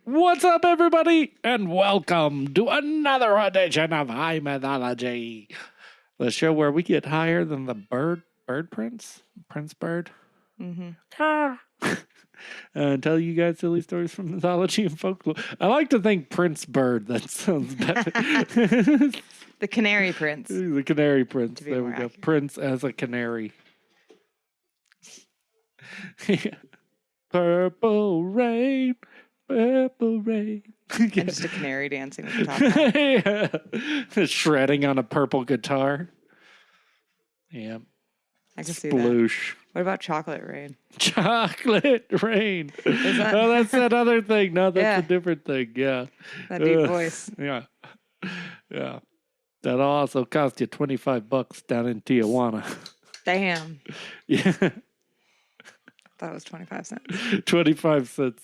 What's up, everybody, and welcome to another edition of High Mythology, the show where we get higher than the bird prince, Prince Bird, and tell you guys silly stories from mythology and folklore. I like to think Prince Bird. That sounds better. The Canary Prince. The Canary Prince. There we go. Accurate. Prince as a canary. Purple rain. Purple rain. And just a canary dancing with the top hat. Yeah. Shredding on a purple guitar. Yeah. I can see that. Sploosh. What about Chocolate Rain? Chocolate rain. Is that- Oh, that's that other thing. No, that's Yeah. a different thing. Yeah. That deep voice. Yeah. Yeah. That'll also cost you $25 down in Tijuana. Damn. Yeah. Thought it was 25 cents. 25 cents.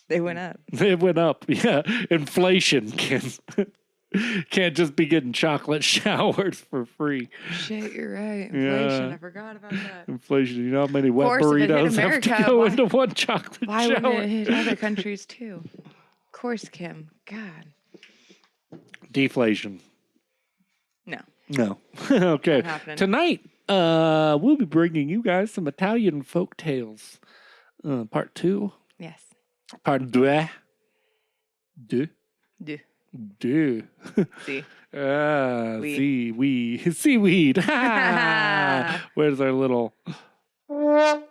They went up. It went up. Yeah. Inflation can't just be getting chocolate showers for free. Shit, you're right. Inflation. Yeah. I forgot about that. Inflation. You know how many wet course, if it hit burritos have America, to go why- into one chocolate Why shower? wouldn't it hit other countries too? Of course, Kim. God. Deflation. No. No. Okay. Not happening. Tonight, we'll be bringing you guys some Italian folk tales. Part 2. Yes. Part 2. Do. Do. See. Seaweed. Where's our little... wrong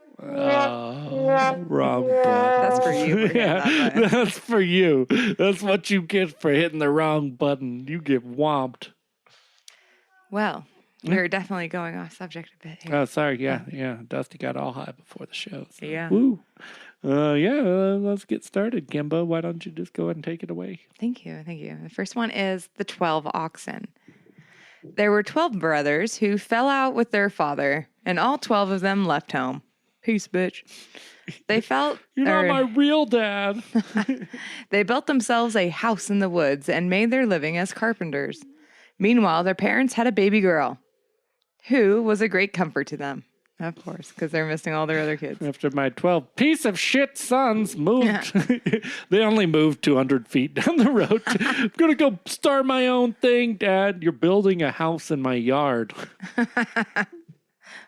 button. That's for you. For hitting that button. That's for you. That's what you get for hitting the wrong button. You get whomped. Well, we're definitely going off subject a bit here. Oh, sorry. Yeah. Dusty got all high before the show. So. Yeah. Woo. Let's get started. Kimbo, why don't you just go ahead and take it away? Thank you. The first one is the 12 oxen. There were 12 brothers who fell out with their father, and all 12 of them left home. Peace, bitch. They felt... You're not my real dad. They built themselves a house in the woods and made their living as carpenters. Meanwhile, their parents had a baby girl, who was a great comfort to them. Of course, because they're missing all their other kids. After my 12 piece of shit sons moved, they only moved 200 feet down the road. I'm going to go start my own thing, Dad. You're building a house in my yard.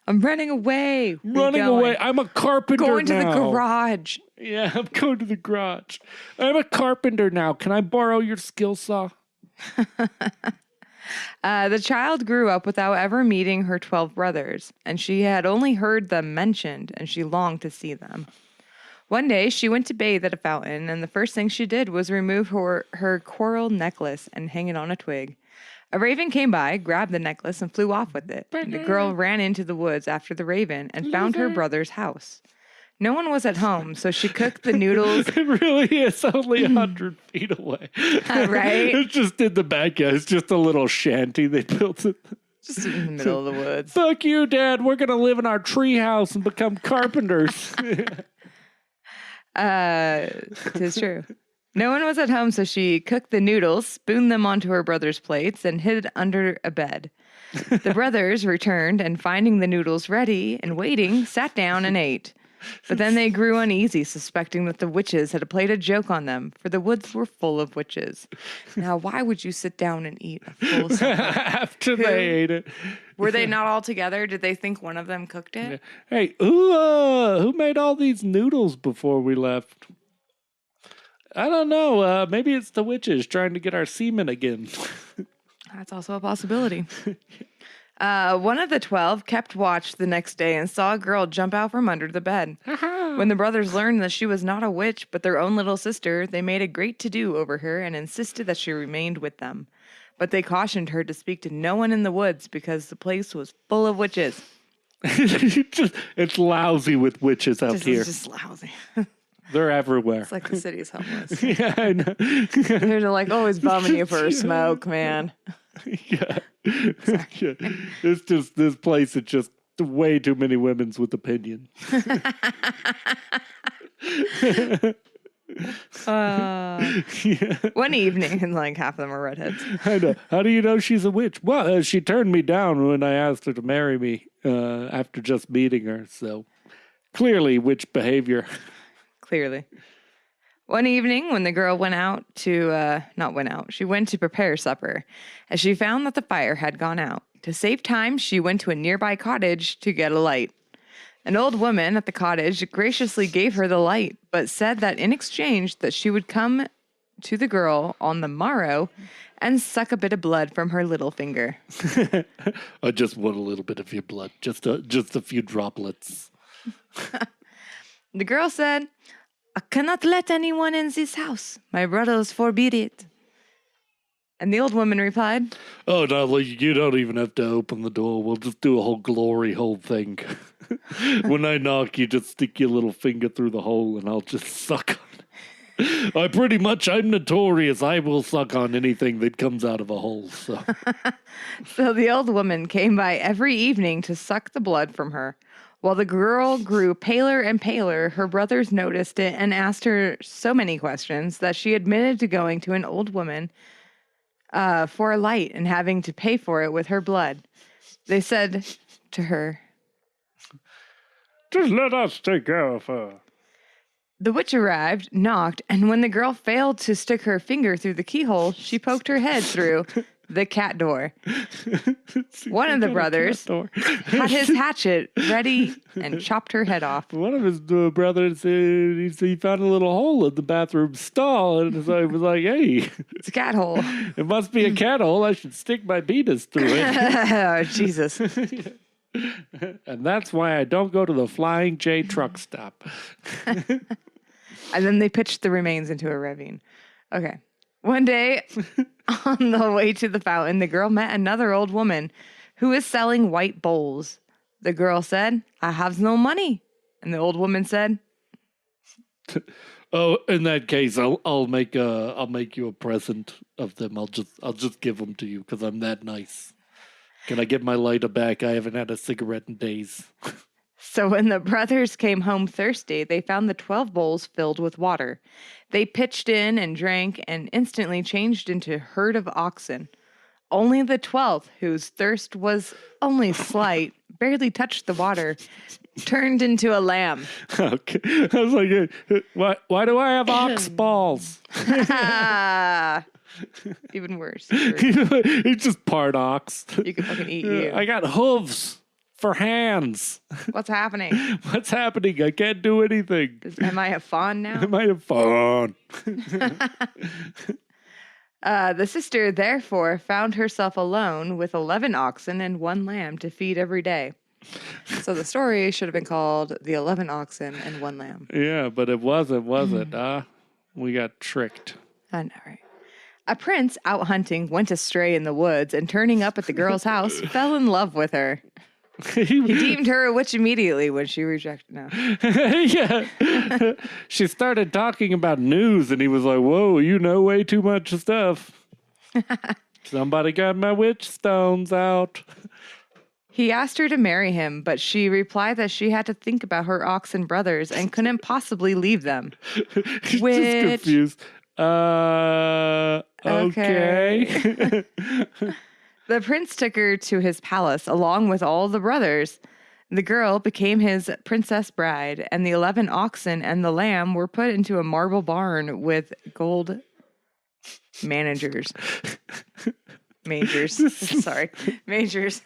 I'm running away. Running away. I'm a carpenter Going to now. the garage. Yeah, I'm going to the garage. I'm a carpenter now. Can I borrow your skill saw? The child grew up without ever meeting her 12 brothers, and she had only heard them mentioned, and she longed to see them. One day, she went to bathe at a fountain, and the first thing she did was remove her coral necklace and hang it on a twig. A raven came by, grabbed the necklace, and flew off with it. The girl ran into the woods after the raven and found her brother's house. No one was at home, so she cooked the noodles. It really is only 100 feet away. Right? It's just in the back. Yeah, it's just a little shanty they built it. Just in the middle of the woods. Fuck you, Dad. We're going to live in our tree house and become carpenters. It is true. No one was at home, so she cooked the noodles, spooned them onto her brother's plates, and hid under a bed. The brothers returned, and finding the noodles ready and waiting, sat down and ate. But then they grew uneasy, suspecting that the witches had played a joke on them, for the woods were full of witches. Now, why would you sit down and eat a full supper? After they ate it. Were they not all together? Did they think one of them cooked it? Hey, who made all these noodles before we left? I don't know. Maybe it's the witches trying to get our semen again. That's also a possibility. One of the 12 kept watch the next day and saw a girl jump out from under the bed. When the brothers learned that she was not a witch, but their own little sister, they made a great to-do over her and insisted that she remained with them. But they cautioned her to speak to no one in the woods because the place was full of witches. It's lousy with witches out here. It's just lousy. They're everywhere. It's like the city's homeless. Yeah, I know. They're like always bumming you for a smoke, man. Yeah. Yeah. It's just this place. It's just way too many women's with opinion. One evening, and like half of them are redheads. I know. How do you know she's a witch? Well, she turned me down when I asked her to marry me after just meeting her. So clearly, witch behavior. Clearly. One evening, when the girl she went to prepare supper, as she found that the fire had gone out. To save time, she went to a nearby cottage to get a light. An old woman at the cottage graciously gave her the light, but said that in exchange that she would come to the girl on the morrow and suck a bit of blood from her little finger. I just want a little bit of your blood, just a few droplets. The girl said, I cannot let anyone in this house. My brothers forbid it. And the old woman replied, Oh, no, you don't even have to open the door. We'll just do a whole glory hole thing. When I knock, you just stick your little finger through the hole and I'll just suck on it. I'm notorious. I will suck on anything that comes out of a hole. So, So the old woman came by every evening to suck the blood from her. While the girl grew paler and paler, her brothers noticed it and asked her so many questions that she admitted to going to an old woman for a light and having to pay for it with her blood. They said to her, just let us take care of her. The witch arrived, knocked, and when the girl failed to stick her finger through the keyhole, she poked her head through the cat door. One of the brothers had his hatchet ready and chopped her head off. One of his brothers, he found a little hole in the bathroom stall, and so he was like, hey. It's a cat hole. It must be a cat hole. I should stick my penis through it. Oh, Jesus. And that's why I don't go to the Flying J truck stop. And then they pitched the remains into a ravine. Okay. One day, on the way to the fountain, the girl met another old woman who was selling white bowls. The girl said, I have no money. And the old woman said, Oh, in that case, I'll make you a present of them. I'll just give them to you because I'm that nice. Can I get my lighter back? I haven't had a cigarette in days. So when the brothers came home thirsty, they found the 12 bowls filled with water. They pitched in and drank and instantly changed into a herd of oxen. Only the 12th, whose thirst was only slight, barely touched the water, turned into a lamb. Okay. I was like, why do I have ox balls? Even worse. It's just part ox. You can fucking eat you. I got hooves for hands. What's happening? What's happening? I can't do anything. Am I a fawn now? Am I a fawn? The sister, therefore, found herself alone with 11 oxen and 1 lamb to feed every day. So the story should have been called The 11 Oxen and 1 Lamb. Yeah, but it wasn't, was it? We got tricked. I know, right? A prince out hunting went astray in the woods and turning up at the girl's house, fell in love with her. He deemed her a witch immediately when she rejected. No. Yeah. She started talking about news and he was like, whoa, you know way too much stuff. Somebody got my witch stones out. He asked her to marry him, but she replied that she had to think about her oxen brothers and couldn't possibly leave them. She's just confused. Okay. The prince took her to his palace along with all the brothers. The girl became his princess bride, and the 11 oxen and the lamb were put into a marble barn with gold mangers. Sorry. Mangers.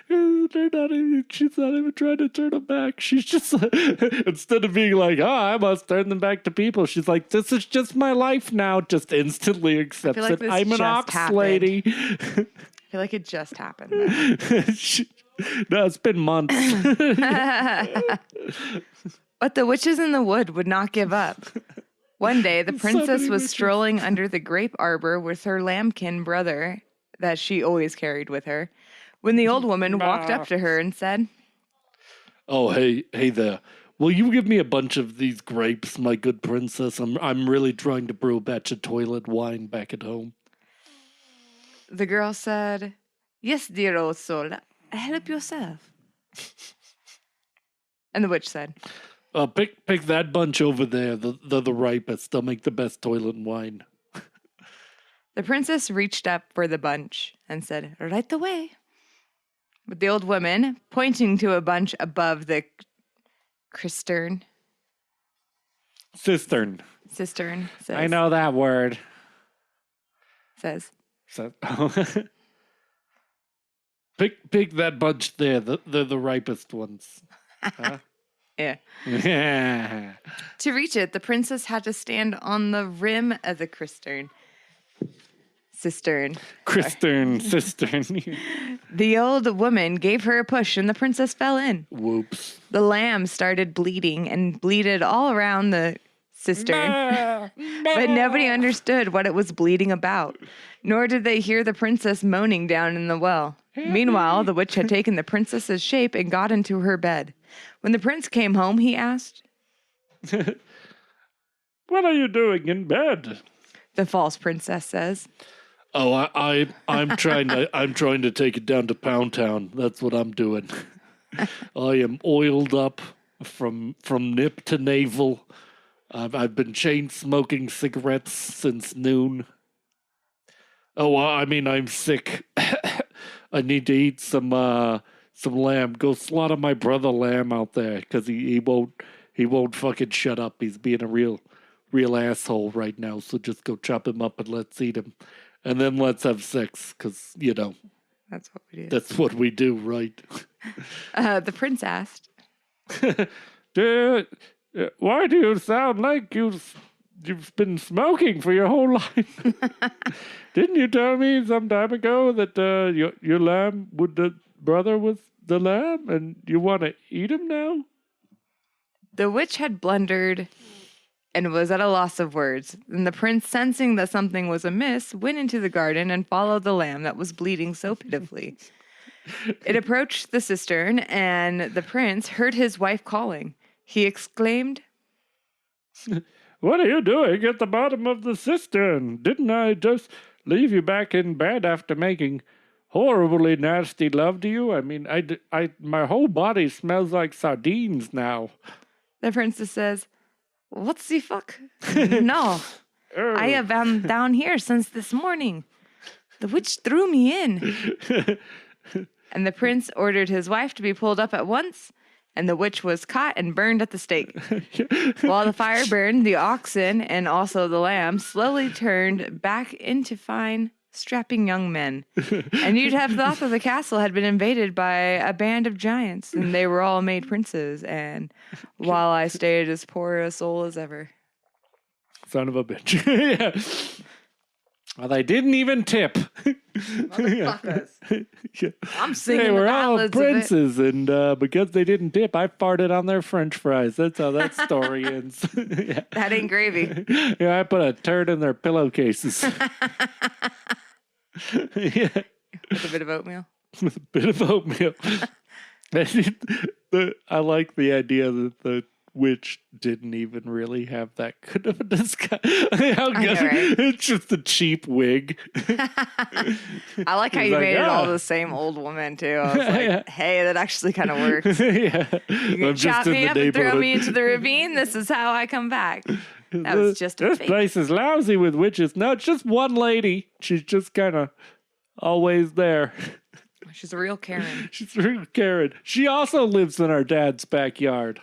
She's not even trying to turn them back. She's just, instead of being like, oh, I must turn them back to people, she's like, this is just my life now. Just instantly accepts it. I'm an ox lady. I feel like it just happened. No, it's been months. But the witches in the wood would not give up. One day, the princess was strolling under the grape arbor with her lambkin brother that she always carried with her, when the old woman walked up to her and said, oh, hey there. Will you give me a bunch of these grapes, my good princess? I'm really trying to brew a batch of toilet wine back at home. The girl said, yes, dear old soul, help yourself. And the witch said, pick that bunch over there. They're the ripest. They'll make the best toilet wine. The princess reached up for the bunch and said, right away. But the old woman, pointing to a bunch above the cistern. Cistern says. I know that word. Says. So, pick that bunch there. They're the ripest ones. Huh? Yeah. Yeah. To reach it, the princess had to stand on the rim of the cistern. Cistern. The old woman gave her a push and the princess fell in. Whoops. The lamb started bleeding and bleated all around the cistern. But nobody understood what it was bleeding about, nor did they hear the princess moaning down in the well. Meanwhile, the witch had taken the princess's shape and got into her bed. When the prince came home, he asked, "What are you doing in bed?" The false princess says. "Oh, I'm trying to take it down to Pound Town. That's what I'm doing. I am oiled up from nip to navel. I've been chain smoking cigarettes since noon. Oh, I mean, I'm sick. I need to eat some lamb. Go slaughter my brother lamb out there, because he won't fucking shut up. He's being a real asshole right now. So just go chop him up and let's eat him, and then let's have sex, because That's what we do. That's what we do, right?" The prince asked, "Why do you sound like you've been smoking for your whole life? Didn't you tell me some time ago that your lamb with the brother was the lamb, and you want to eat him now?" The witch had blundered and was at a loss of words. And the prince, sensing that something was amiss, went into the garden and followed the lamb that was bleeding so pitifully. It approached the cistern, and the prince heard his wife calling. He exclaimed, "What are you doing at the bottom of the cistern? Didn't I just leave you back in bed after making horribly nasty love to you? I mean, my whole body smells like sardines now." The princess says, "What's the fuck? No, I have been down here since this morning. The witch threw me in." And the prince ordered his wife to be pulled up at once, and the witch was caught and burned at the stake. While the fire burned, the oxen and also the lamb slowly turned back into fine, strapping young men. And you'd have thought that the castle had been invaded by a band of giants, and they were all made princes, and while I stayed as poor a soul as ever. Son of a bitch. Yeah. Well, they didn't even tip. Motherfuckers. Yeah. I'm singing They the were all ballads princes, and because they didn't tip, I farted on their French fries. That's how that story ends. Yeah. That ain't gravy. Yeah, I put a turd in their pillowcases. Yeah. With a bit of oatmeal. With a bit of oatmeal. I like the idea that the witch didn't even really have that good of a disguise. How good? Right? It's just a cheap wig. I like how you made it all the same old woman too. I was like, hey, that actually kind of works. Yeah. You can chop me up and throw me into the ravine. This is how I come back. That was just a This fake. place is lousy with witches. No, it's just one lady. She's just kind of always there. She's a real Karen. She's a real Karen. She also lives in our dad's backyard.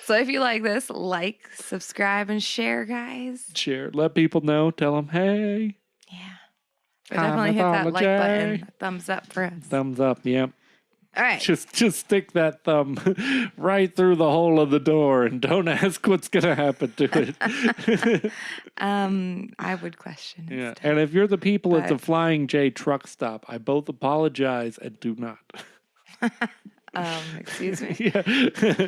So if you like this, like, subscribe, and share, guys. Share. Let people know. Tell them, hey. Yeah. But definitely hit that like button. Thumbs up for us. Thumbs up, yep. All right. Just stick that thumb right through the hole of the door and don't ask what's going to happen to it. I would question. Yeah. And if you're the people at the Flying J truck stop, I both apologize and do not. Excuse me. Yeah.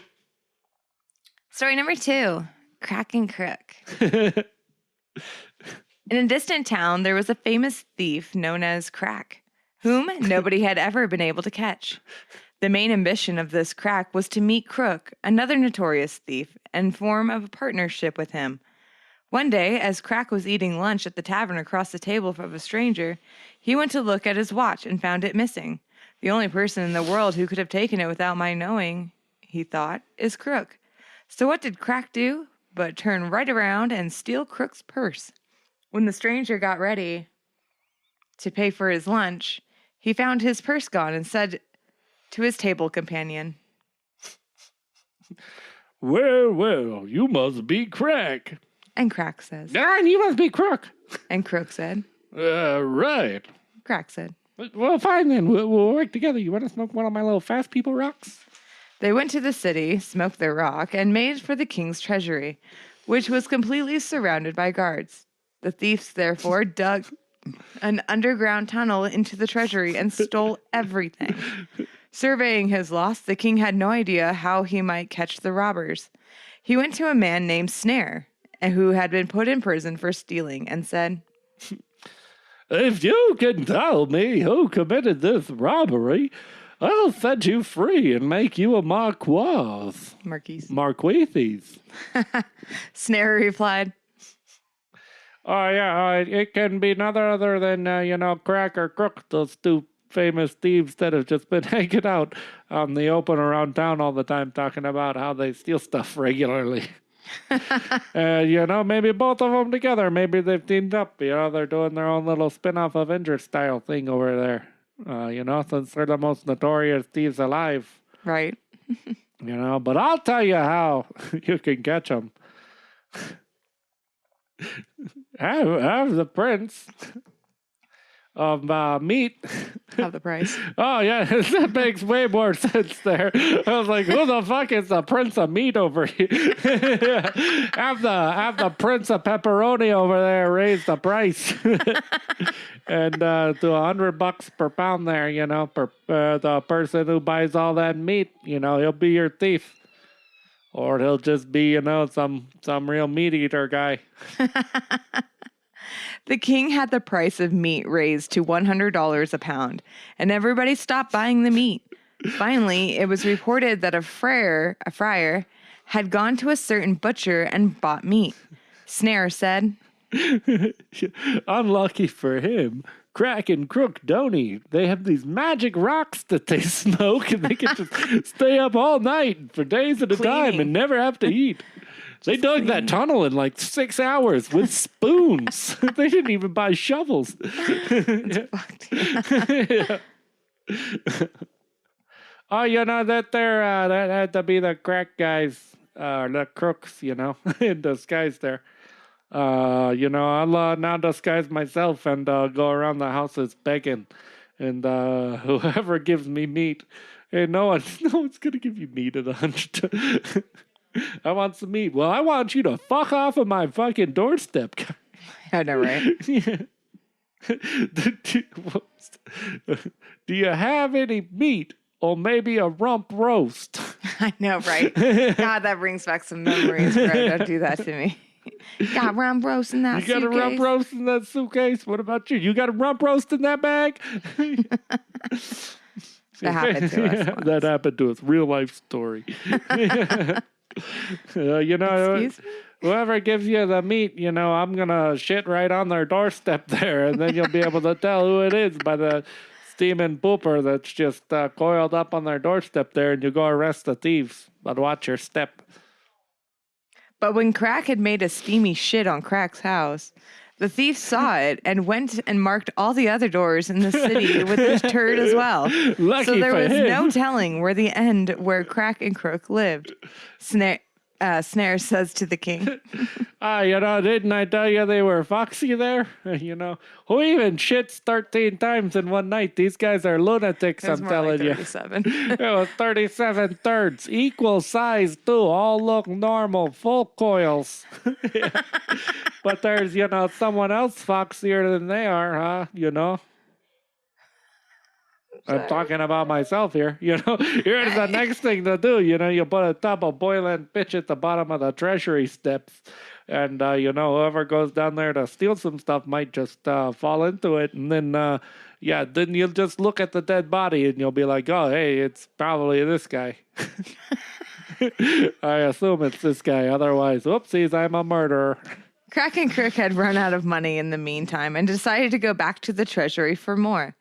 Story number 2, Crack and Crook. In a distant town, there was a famous thief known as Crack, whom nobody had ever been able to catch. The main ambition of this Crack was to meet Crook, another notorious thief, and form a partnership with him. One day, as Crack was eating lunch at the tavern across the table from a stranger, he went to look at his watch and found it missing. The only person in the world who could have taken it without my knowing, he thought, is Crook. So what did Crack do but turn right around and steal Crook's purse? When the stranger got ready to pay for his lunch, he found his purse gone and said to his table companion, Well, you must be Crack. And Crack says. And you must be Crook. And Crook said. Right. Crack said. Well, fine then. We'll work together. You want to smoke one of my little fast people rocks? They went to the city, smoked their rock, and made for the king's treasury, which was completely surrounded by guards. The thieves, therefore, dug an underground tunnel into the treasury and stole everything. Surveying his loss, the king had no idea how he might catch the robbers. He went to a man named Snare, who had been put in prison for stealing, and said, If you can tell me who committed this robbery, I'll set you free and make you a Marquis. Marquis. Snare replied, Oh, yeah, it can be none other than, Crack or Crook, those two famous thieves that have just been hanging out on the open around town all the time talking about how they steal stuff regularly. Maybe both of them together. Maybe they've teamed up. They're doing their own little spin-off Avengers style thing over there. Since they're the most notorious thieves alive. Right. But I'll tell you how you can catch them. Have the prince of meat. Have the price. Oh, yeah, that makes way more sense there. I was like, who the fuck is the prince of meat over here? have the prince of pepperoni over there raise the price. And to $100 per pound there, per the person who buys all that meat, he'll be your thief. Or he'll just be, some real meat eater guy. The king had the price of meat raised to $100 a pound, and everybody stopped buying the meat. Finally, it was reported that a friar had gone to a certain butcher and bought meat. Snare said, Unlucky for him, Crack and Crook don't eat. They have these magic rocks that they smoke, and they can just stay up all night for days at a time and never have to eat. They dug that tunnel in like 6 hours with spoons. They didn't even buy shovels. Yeah. Oh, that that had to be the Crack guys, the crooks, in disguise there. I'll now disguise myself and go around the houses begging. And whoever gives me meat, hey, no one's gonna give you meat at 100. I want some meat. Well, I want you to fuck off of my fucking doorstep. I know, right? Yeah. Do you have any meat or maybe a rump roast? I know, right? God, that brings back some memories, bro. Don't do that to me. Got rump roast in that suitcase. You got a rump roast in that suitcase? What about you? You got a rump roast in that bag? That happened to us once. That happened to us. Real life story. Excuse me? Whoever gives you the meat, I'm going to shit right on their doorstep there. And then you'll be able to tell who it is by the steaming pooper that's just coiled up on their doorstep there. And you go arrest the thieves. But watch your step. But when Crack had made a steamy shit on Crack's house, the thief saw it and went and marked all the other doors in the city with his turd as well. Lucky so there was him. no telling where Crack and Crook lived. Snare says to the king. Didn't I tell you they were foxy there? Who even shits 13 times in one night? These guys are lunatics, I'm telling you. 37. It was 37 thirds, equal size too, all look normal, full coils. Yeah. But there's, someone else foxier than they are, huh? I'm talking about myself here. Here's the next thing to do. You put a tub of boiling pitch at the bottom of the treasury steps. And, whoever goes down there to steal some stuff might just fall into it. And then, then you'll just look at the dead body and you'll be like, oh, hey, it's probably this guy. I assume it's this guy. Otherwise, whoopsies, I'm a murderer. Crack and Crook had run out of money in the meantime and decided to go back to the treasury for more.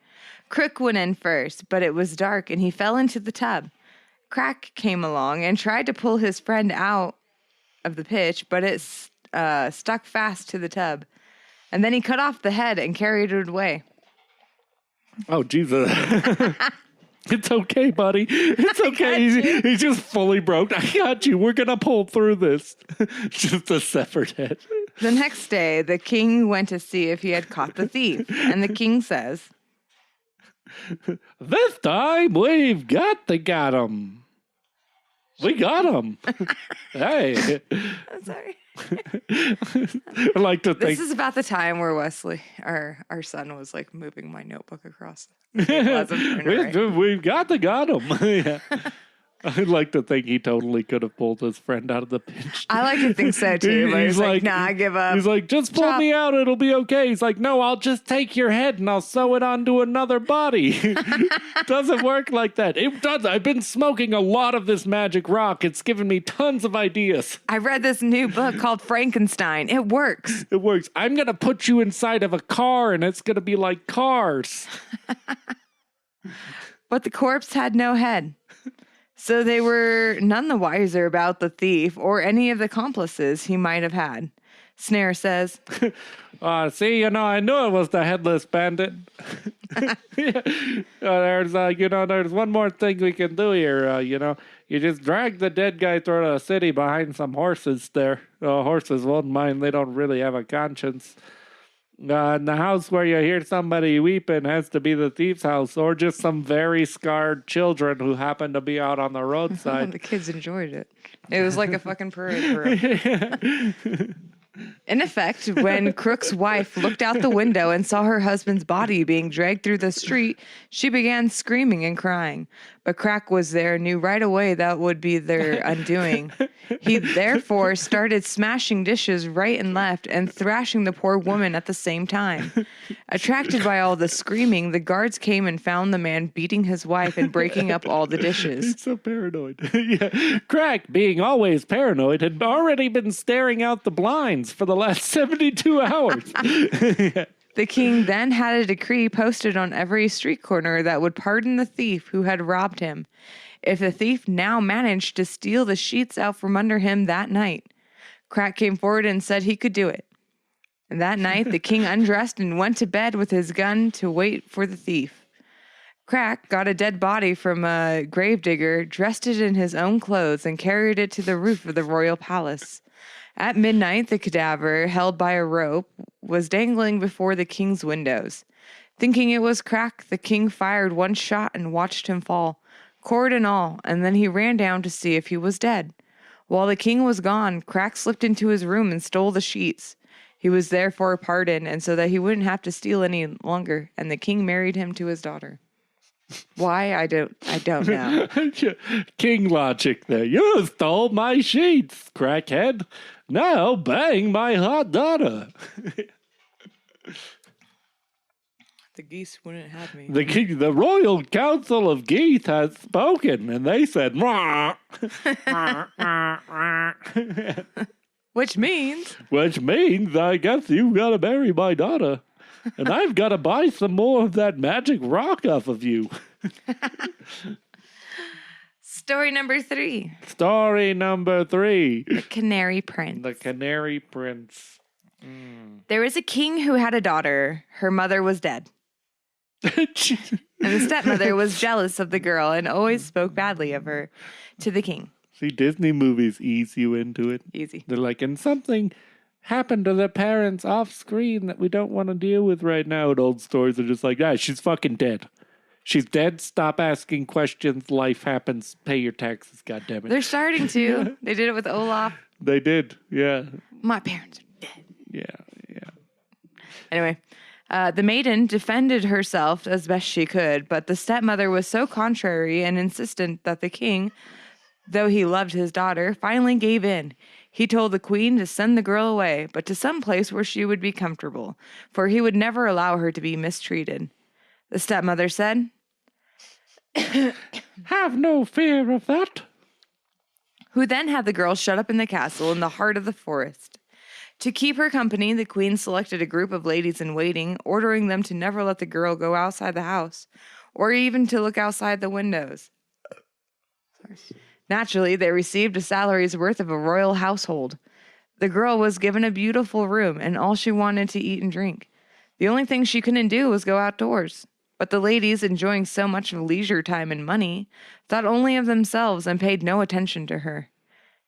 Crook went in first, but it was dark and he fell into the tub. Crack came along and tried to pull his friend out of the pitch, but it stuck fast to the tub. And then he cut off the head and carried it away. Oh, Jesus. It's okay, buddy. It's okay. He's just fully broke. I got you. We're going to pull through this. Just a severed head. The next day, the king went to see if he had caught the thief. And the king says, this time we've got him. We got him. Hey. I'm sorry. I like to think. This is about the time where Wesley, our son, was like moving my notebook across. We've got him. Yeah. I'd like to think he totally could have pulled his friend out of the pinch. I like to think so too, but he's like, nah, give up. He's like, just pull me out, it'll be okay. He's like, no, I'll just take your head and I'll sew it onto another body. Doesn't work like that. It does. I've been smoking a lot of this magic rock. It's given me tons of ideas. I read this new book called Frankenstein. It works. It works. I'm going to put you inside of a car and it's going to be like Cars. But the corpse had no head. So they were none the wiser about the thief or any of the accomplices he might have had. Snare says, see, I knew it was the headless bandit. There's one more thing we can do here. You just drag the dead guy through the city behind some horses there. Horses won't mind. They don't really have a conscience. And the house where you hear somebody weeping has to be the thief's house, or just some very scarred children who happen to be out on the roadside. The kids enjoyed it. It was like a fucking parade for them. In effect, when Crook's wife looked out the window and saw her husband's body being dragged through the street, she began screaming and crying. But Crack was there, knew right away that would be their undoing. He therefore started smashing dishes right and left and thrashing the poor woman at the same time. Attracted by all the screaming, the guards came and found the man beating his wife and breaking up all the dishes. He's so paranoid. Yeah. Crack, being always paranoid, had already been staring out the blinds for the last 72 hours. Yeah. The king then had a decree posted on every street corner that would pardon the thief who had robbed him, if the thief now managed to steal the sheets out from under him that night. Crack came forward and said he could do it. And that night, the king undressed and went to bed with his gun to wait for the thief. Crack got a dead body from a gravedigger, dressed it in his own clothes, and carried it to the roof of the royal palace. At midnight, the cadaver, held by a rope, was dangling before the king's windows. Thinking it was Crack, the king fired one shot and watched him fall, cord and all, and then he ran down to see if he was dead. While the king was gone, Crack slipped into his room and stole the sheets. He was therefore pardoned, and so that he wouldn't have to steal any longer, and the king married him to his daughter. Why? I don't know. King logic there. You stole my sheets, crackhead. Now bang my hot daughter. The geese wouldn't have me. The Royal Council of Geese has spoken, and they said, Which means I guess you've got to marry my daughter. And I've got to buy some more of that magic rock off of you. Story number 3. The Canary Prince. The Canary Prince. There was a king who had a daughter. Her mother was dead. And the stepmother was jealous of the girl and always spoke badly of her to the king. See, Disney movies ease you into it. Easy. They're like, and something happened to the parents off screen that we don't want to deal with right now. And old stories are just like, she's fucking dead. She's dead. Stop asking questions. Life happens. Pay your taxes. God damn it. They're starting to. They did it with Olaf. They did. Yeah. My parents are dead. Yeah. Anyway, the maiden defended herself as best she could, but the stepmother was so contrary and insistent that the king, though he loved his daughter, finally gave in. He told the queen to send the girl away, but to some place where she would be comfortable, for he would never allow her to be mistreated. The stepmother said, "Have no fear of that." Who then had the girl shut up in the castle in the heart of the forest. To keep her company, the queen selected a group of ladies in waiting, ordering them to never let the girl go outside the house, or even to look outside the windows. Naturally, they received a salary's worth of a royal household. The girl was given a beautiful room and all she wanted to eat and drink. The only thing she couldn't do was go outdoors. But the ladies, enjoying so much of leisure time and money, thought only of themselves and paid no attention to her.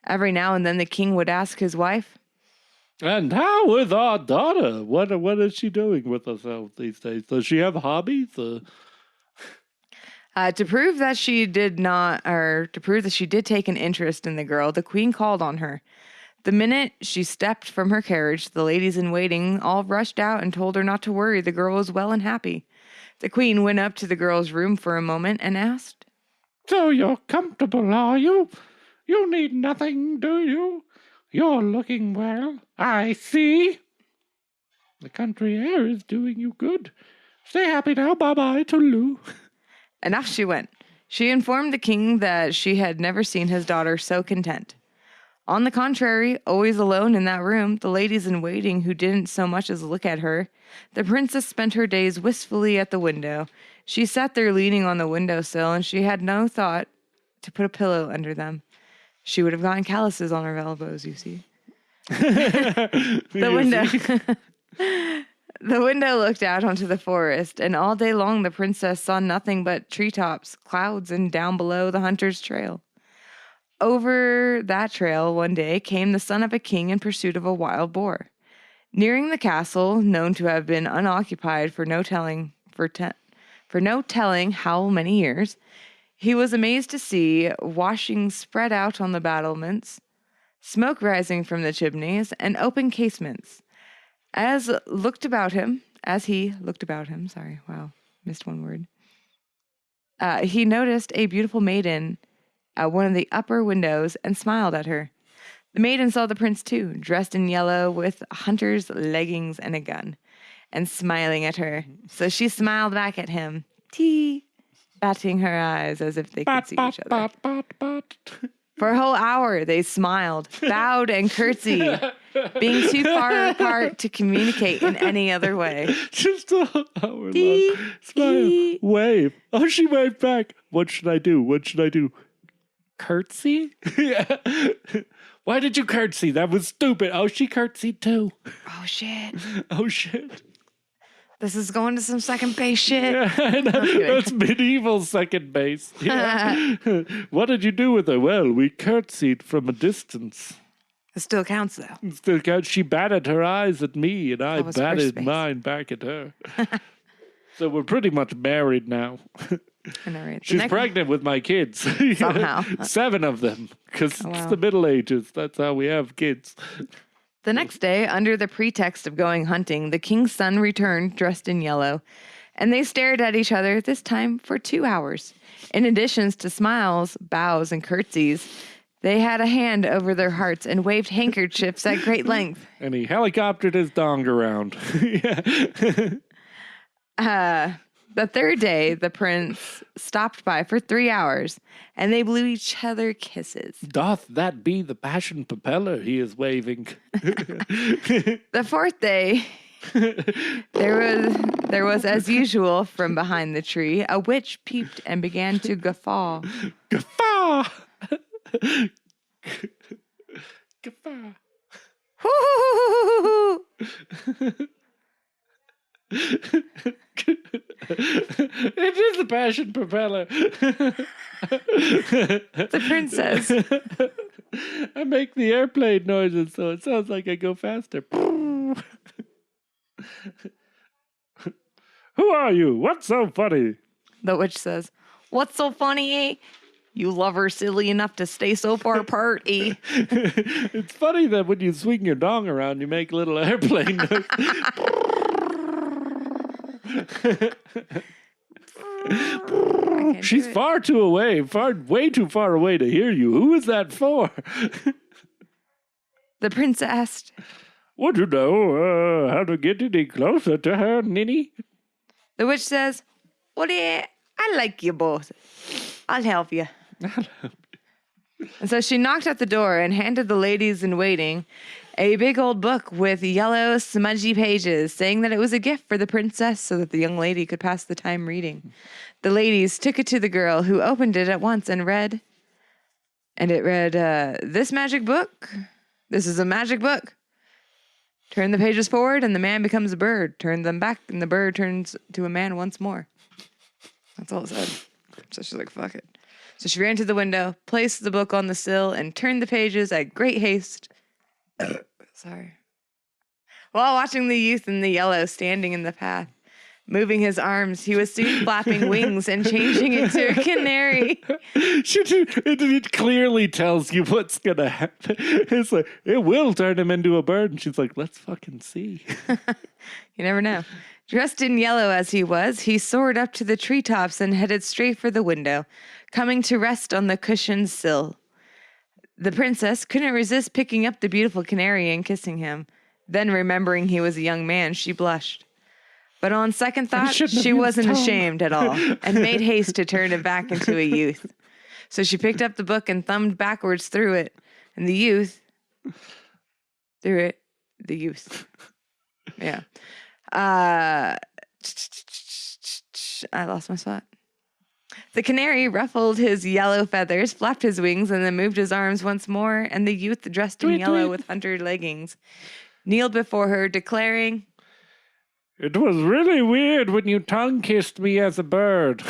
Every now and then the king would ask his wife, "And how with our daughter? What is she doing with herself these days? Does she have hobbies?" to prove that she did take an interest in the girl, the queen called on her. The minute she stepped from her carriage, the ladies in waiting all rushed out and told her not to worry, the girl was well and happy. The queen went up to the girl's room for a moment and asked, "So you're comfortable, are you? You need nothing, do you? You're looking well, I see. The country air is doing you good. Stay happy now, bye-bye, toodaloo." And off she went. She informed the king that she had never seen his daughter so content. On the contrary, always alone in that room, the ladies in waiting who didn't so much as look at her, the princess spent her days wistfully at the window. She sat there leaning on the windowsill, and she had no thought to put a pillow under them. She would have gotten calluses on her elbows, you see. The window looked out onto the forest, and all day long the princess saw nothing but treetops, clouds, and down below the hunter's trail. Over that trail one day came the son of a king in pursuit of a wild boar. Nearing the castle, known to have been unoccupied for no telling how many years, he was amazed to see washings spread out on the battlements, smoke rising from the chimneys, and open casements. As he looked about him, he noticed a beautiful maiden at one of the upper windows and smiled at her. The maiden saw the prince too, dressed in yellow with hunter's leggings and a gun, and smiling at her. So she smiled back at him, batting her eyes as if they could see each other. For a whole hour they smiled, bowed, and curtsied, being too far apart to communicate in any other way. Just a hour long. Smile. Wave. Oh, she waved back. What should I do? Curtsy? Why did you curtsy? That was stupid. Oh, she curtsied too. Oh, shit. This is going to some second base shit. Yeah, that's medieval second base. Yeah. What did you do with her? Well, we curtsied from a distance. It still counts, though. It still counts. She batted her eyes at me, and I batted mine back at her. So we're pretty much married now. Right. She's pregnant with my kids. Somehow. 7 of them, because it's the Middle Ages. That's how we have kids. The next day, under the pretext of going hunting, the king's son returned dressed in yellow, and they stared at each other, this time for 2 hours. In addition to smiles, bows, and curtsies, they had a hand over their hearts and waved handkerchiefs at great length. And he helicoptered his dong around. The third day, the prince stopped by for 3 hours, and they blew each other kisses. Doth that be the passion propeller he is waving? The fourth day, there was, as usual, from behind the tree, a witch peeped and began to guffaw. Guffaw! Guffaw! It is the passion propeller. The princess. I make the airplane noises, so it sounds like I go faster. Who are you? What's so funny? The witch says, "What's so funny, eh? You lovers silly enough to stay so far apart, eh?" It's funny that when you swing your dong around, you make little airplane noises. She's far too away, way too far away to hear you. Who is that for? The prince asked, "Would you know how to get any closer to her, ninny?" The witch says, "Well, yeah, I like you both. I'll help you." And so she knocked at the door and handed the ladies in waiting a big old book with yellow, smudgy pages, saying that it was a gift for the princess so that the young lady could pass the time reading. The ladies took it to the girl, who opened it at once and read. And it read, "This magic book. This is a magic book. Turn the pages forward and the man becomes a bird. Turn them back and the bird turns to a man once more." That's all it said. So she's like, fuck it. So she ran to the window, placed the book on the sill, and turned the pages at great haste. Sorry. While watching the youth in the yellow standing in the path, moving his arms, he was soon flapping wings and changing into a canary. It clearly tells you what's going to happen. It's like, it will turn him into a bird. And she's like, let's fucking see. You never know. Dressed in yellow as he was, he soared up to the treetops and headed straight for the window, coming to rest on the cushioned sill. The princess couldn't resist picking up the beautiful canary and kissing him. Then, remembering he was a young man, she blushed. But on second thought, she wasn't ashamed at all and made haste to turn it back into a youth. So she picked up the book and thumbed backwards through it. And the youth... The youth. Yeah. I lost my spot. The canary ruffled his yellow feathers, flapped his wings, and then moved his arms once more, and the youth, dressed in yellow with hunter leggings, kneeled before her, declaring, "It was really weird when you tongue-kissed me as a bird.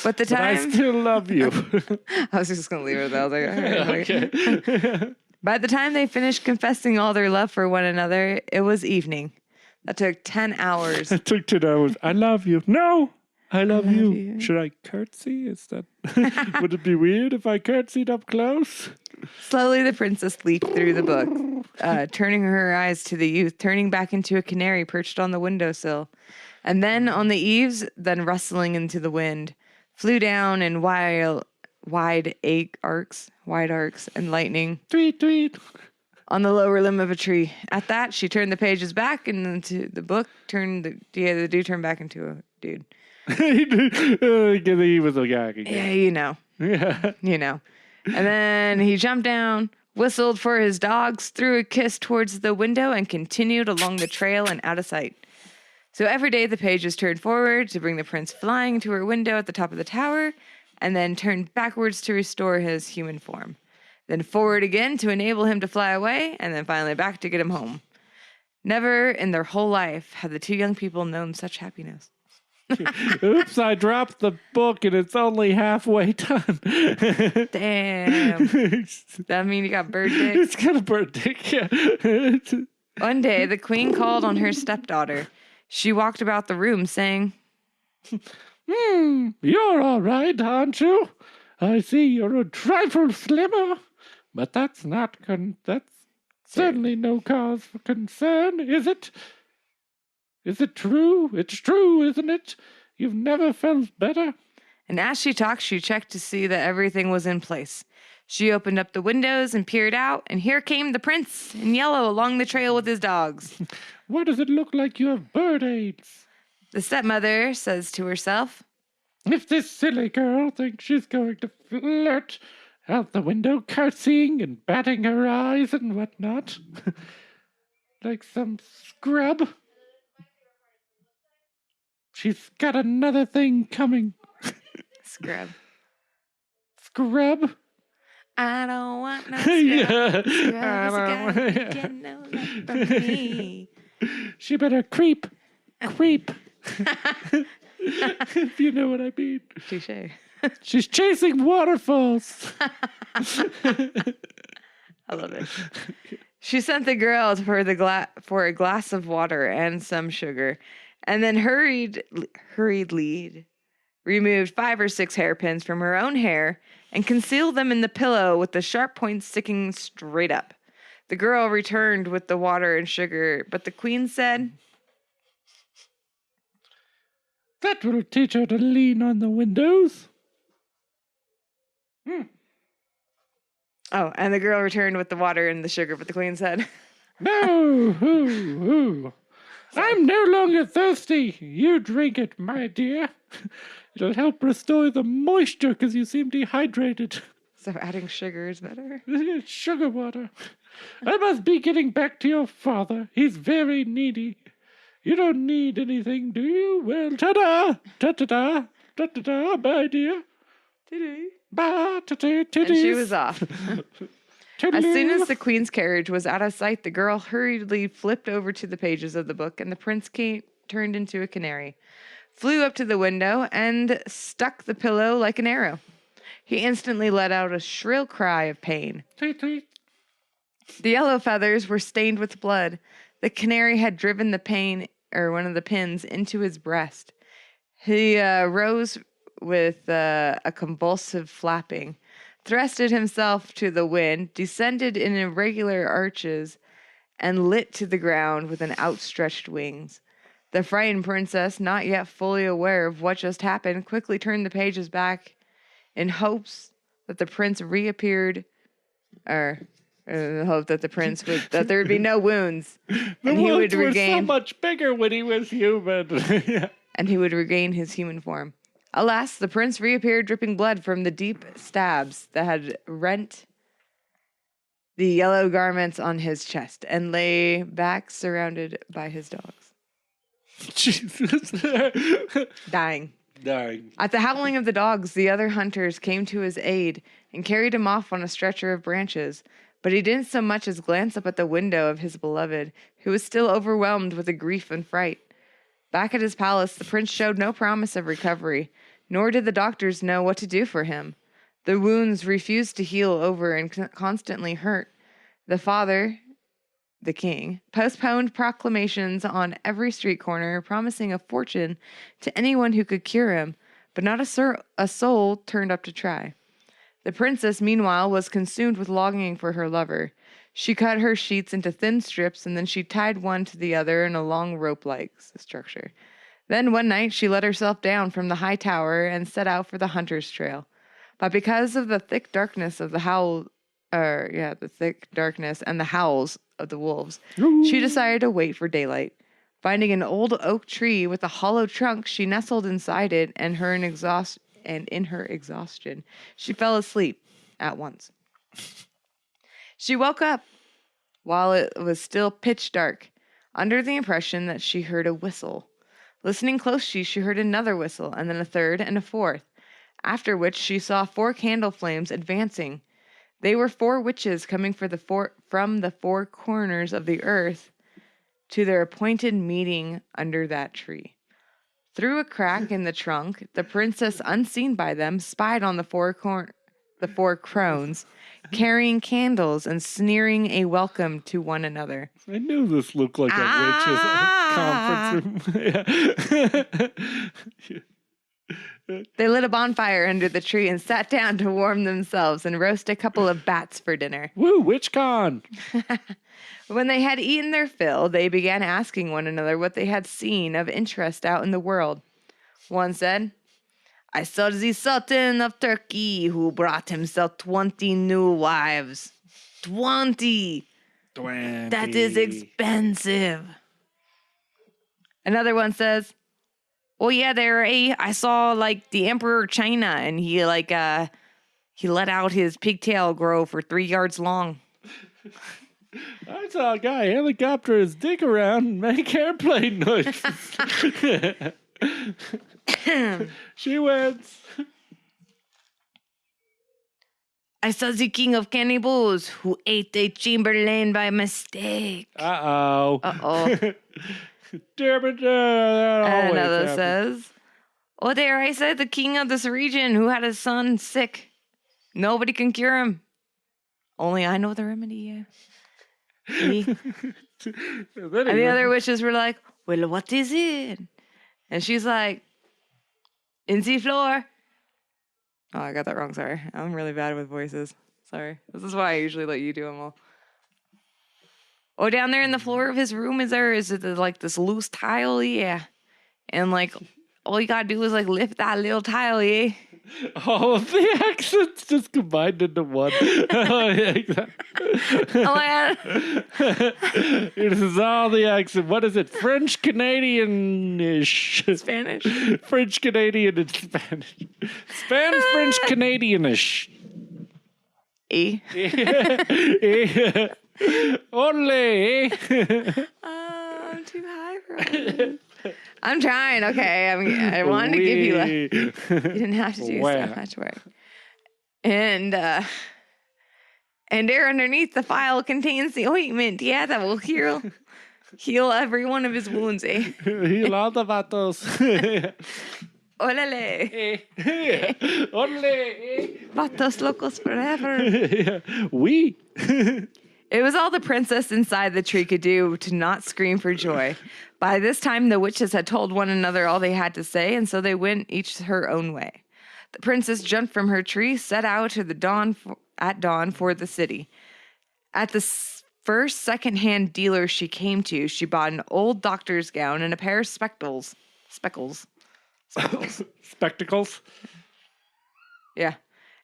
But I still love you." I was just going to leave it there. I was like, all right. Okay. By the time they finished confessing all their love for one another, it was evening. That took 10 hours. It took 10 hours. I love you. No, I love you. Should I curtsy? Would it be weird if I curtsied up close? Slowly, the princess leaped through the book, turning her eyes to the youth, turning back into a canary perched on the windowsill, and then on the eaves, then rustling into the wind, flew down in wide arcs, and lightning. Tweet, tweet. On the lower limb of a tree. At that, she turned the pages back into the book, the dude turned back into a dude. He was a guy. Yeah, you know. Yeah. You know. And then he jumped down, whistled for his dogs, threw a kiss towards the window, and continued along the trail and out of sight. So every day the pages turned forward to bring the prince flying to her window at the top of the tower, and then turned backwards to restore his human form. Then forward again to enable him to fly away, and then finally back to get him home. Never in their whole life had the two young people known such happiness. Oops, I dropped the book and it's only halfway done. Damn. That mean you got bird dick? It's got a bird dick, yeah. One day, the queen called on her stepdaughter. She walked about the room saying, You're all right, aren't you? I see you're a trifle slimmer, but that's certainly no cause for concern, is it? Is it true? It's true, isn't it? You've never felt better? And as she talked, she checked to see that everything was in place. She opened up the windows and peered out, and here came the prince in yellow along the trail with his dogs. Why does it look like you have bird aids? The stepmother says to herself, If this silly girl thinks she's going to flirt out the window, curtsying and batting her eyes and whatnot, like some scrub, she's got another thing coming. Scrub. Scrub? I don't want no scrub. Yeah. Scrub's gotta get no love from me. She better creep. If you know what I mean. Touché. She's chasing waterfalls. I love it. She sent the girl for a glass of water and some sugar, and then hurriedly removed 5 or 6 hairpins from her own hair and concealed them in the pillow with the sharp points sticking straight up. The girl returned with the water and sugar, but the queen said, That will teach her to lean on the windows. Oh, and the girl returned with the water and the sugar, but the queen said, No, I'm no longer thirsty. You drink it, my dear. It'll help restore the moisture because you seem dehydrated. So adding sugar is better? Sugar water. I must be getting back to your father. He's very needy. You don't need anything, do you? Well, ta-da, ta-ta-da, ta-ta-da, my dear. And she was off. As soon as the queen's carriage was out of sight, the girl hurriedly flipped over to the pages of the book, and the prince turned into a canary. flew up to the window and stuck the pillow like an arrow. He instantly let out a shrill cry of pain. Tweet, tweet. The yellow feathers were stained with blood. The canary had driven one of the pins into his breast. He rose with a convulsive flapping, thrusted himself to the wind, descended in irregular arches, and lit to the ground with an outstretched wings. The frightened princess, not yet fully aware of what just happened, quickly turned the pages back in hopes that the prince reappeared, or in the hope that that there would be no wounds, And he would regain. Were so much bigger when he was human. Yeah. And he would regain his human form. Alas, the prince reappeared dripping blood from the deep stabs that had rent the yellow garments on his chest and lay back surrounded by his dogs. Jesus. Dying. Dying. At the howling of the dogs, the other hunters came to his aid and carried him off on a stretcher of branches. But he didn't so much as glance up at the window of his beloved, who was still overwhelmed with grief and fright. Back at his palace, the prince showed no promise of recovery, nor did the doctors know what to do for him. The wounds refused to heal over and constantly hurt. The father, the king, postponed proclamations on every street corner, promising a fortune to anyone who could cure him, but not a soul turned up to try. The princess, meanwhile, was consumed with longing for her lover. She cut her sheets into thin strips, and then she tied one to the other in a long rope-like structure. Then one night she let herself down from the high tower and set out for the hunter's trail. But because of the thick darkness and the howls of the wolves, she decided to wait for daylight. Finding an old oak tree with a hollow trunk, she nestled inside it, and in her exhaustion, she fell asleep at once. She woke up while it was still pitch dark, under the impression that she heard a whistle. Listening closely, she heard another whistle, and then a third and a fourth, after which she saw 4 candle flames advancing. They were 4 witches coming from the 4 corners of the earth to their appointed meeting under that tree. Through a crack in the trunk, the princess, unseen by them, spied on the 4 crones, carrying candles and sneering a welcome to one another. I knew this looked like a witch's conference room. They lit a bonfire under the tree and sat down to warm themselves and roast a couple of bats for dinner. Woo, WitchCon! When they had eaten their fill, they began asking one another what they had seen of interest out in the world. One said, "I saw the Sultan of Turkey, who brought himself 20 new wives." 20! That is expensive. Another one says, "Oh yeah, I saw the Emperor of China, and he let out his pigtail grow for 3 yards long." I saw a guy helicopter his dick around and make airplane noises. She wins. "I saw the king of cannibals who ate a chamberlain by mistake." Uh-oh. And another says, "Oh, there I said the king of this region who had his son sick. Nobody can cure him. Only I know the remedy, yeah." And the other witches were like, "Well, what is it?" And she's like, "In the floor." Oh, I got that wrong. Sorry. I'm really bad with voices. Sorry. This is why I usually let you do them all. "Oh, down there in the floor of his room is it this loose tile? Yeah. And all you gotta do is lift that little tile, yeah." All of the accents just combined into one. Oh, yeah, exactly. Oh my God. This is all the accent. What is it? French Canadian-ish. Spanish. French Canadian and Spanish. French Canadian-ish. Only. I'm too high for it. I'm trying, okay. I wanted to give you you didn't have to do so much work. And there underneath the phial contains the ointment, yeah, that will heal Heal every one of his wounds, eh? Heal all the vatos. Olele. Ole. Vatos locos forever. We. It was all the princess inside the tree could do to not scream for joy. By this time, the witches had told one another all they had to say, and so they went each her own way. The princess jumped from her tree, set out to at dawn for the city. At the first second-hand dealer she came to, she bought an old doctor's gown and a pair of spectacles. Spectacles? Yeah.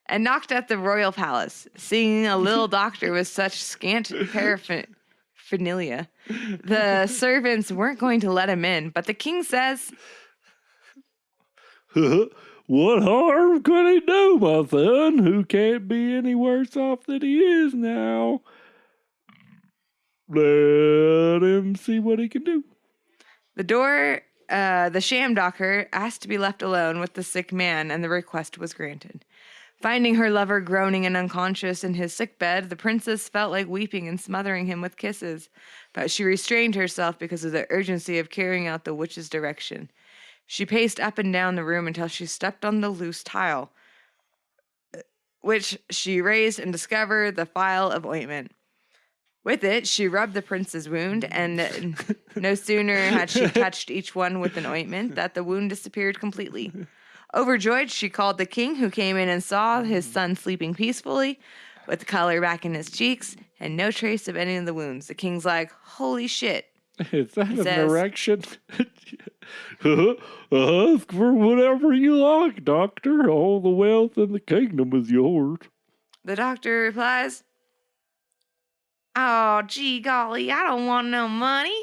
And knocked at the royal palace. Seeing a little doctor with such scant paraphernalia, the servants weren't going to let him in, but the king says, What harm could he do, my son, who can't be any worse off than he is now? Let him see what he can do. The sham doctor asked to be left alone with the sick man, and the request was granted. Finding her lover groaning and unconscious in his sick bed, the princess felt like weeping and smothering him with kisses, but she restrained herself because of the urgency of carrying out the witch's direction. She paced up and down the room until she stepped on the loose tile, which she raised and discovered the phial of ointment. With it, she rubbed the prince's wound, and no sooner had she touched each one with an ointment that the wound disappeared completely. Overjoyed, she called the king, who came in and saw his son sleeping peacefully, with the color back in his cheeks, and no trace of any of the wounds. The king's like, holy shit. Is that an erection? Ask for whatever you like, doctor. All the wealth in the kingdom is yours. The doctor replies, oh, gee golly, I don't want no money.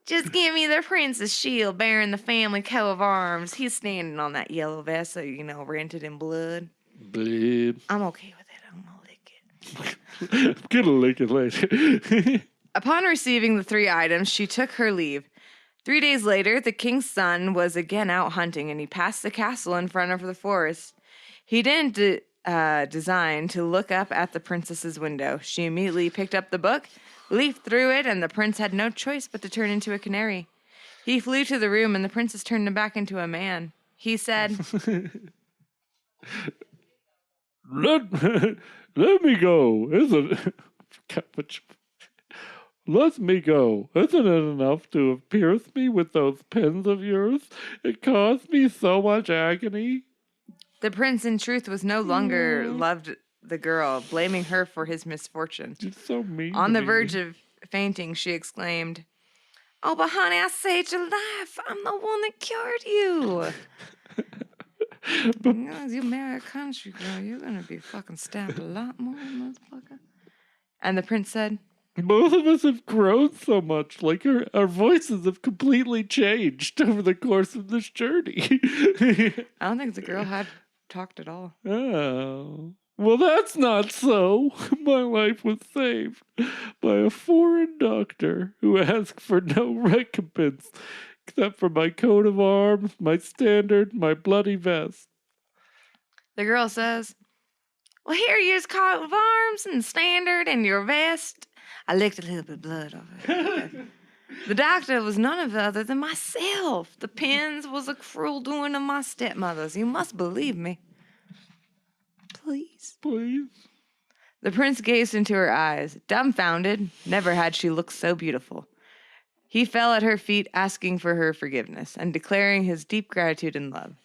Just give me the prince's shield bearing the family coat of arms. He's standing on that yellow vest, so, rented in blood. Blood. I'm okay with it. I'm gonna lick it. I'm gonna lick it later. Upon receiving the 3 items, she took her leave. 3 days later, the king's son was again out hunting, and he passed the castle in front of the forest. He didn't design to look up at the princess's window. She immediately picked up the book, leafed through it, and the prince had no choice but to turn into a canary. He flew to the room, and the princess turned him back into a man. He said, Let me go. Let me go. Isn't it enough to have pierced me with those pins of yours? It caused me so much agony. The prince, in truth, was no longer loved the girl, blaming her for his misfortune. You're so mean. On the verge of fainting, she exclaimed, oh, but honey, I saved your life. I'm the one that cured you. As you marry a country girl, you're going to be fucking stabbed a lot more, motherfucker. And the prince said, both of us have grown so much. Like our voices have completely changed over the course of this journey. I don't think the girl had talked at all. Oh. Well, that's not so. My life was saved by a foreign doctor who asked for no recompense except for my coat of arms, my standard, my bloody vest. The girl says, well, here your coat of arms and standard and your vest. I licked a little bit of blood off it. The doctor was none other than myself. The pins was a cruel doing of my stepmother's. You must believe me. Please. Please. The prince gazed into her eyes, dumbfounded. Never had she looked so beautiful. He fell at her feet, asking for her forgiveness and declaring his deep gratitude and love.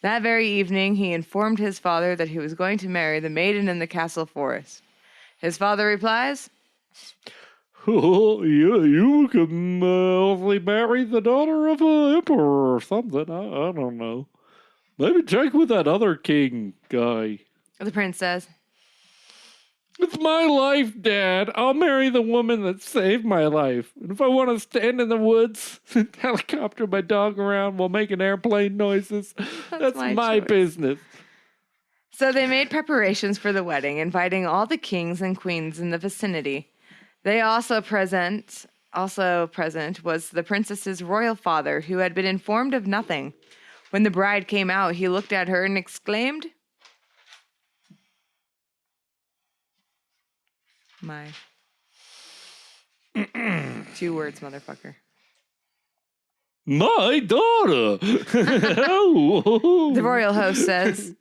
That very evening, he informed his father that he was going to marry the maiden in the castle forest. His father replies, oh, you can only marry the daughter of an emperor or something. I don't know. Maybe check with that other king guy. The prince says, it's my life, Dad. I'll marry the woman that saved my life. And if I want to stand in the woods and helicopter my dog around while making airplane noises, that's my business. So they made preparations for the wedding, inviting all the kings and queens in the vicinity. Also present was the princess's royal father, who had been informed of nothing. When the bride came out, he looked at her and exclaimed, 2 words, motherfucker. My daughter. The royal host says,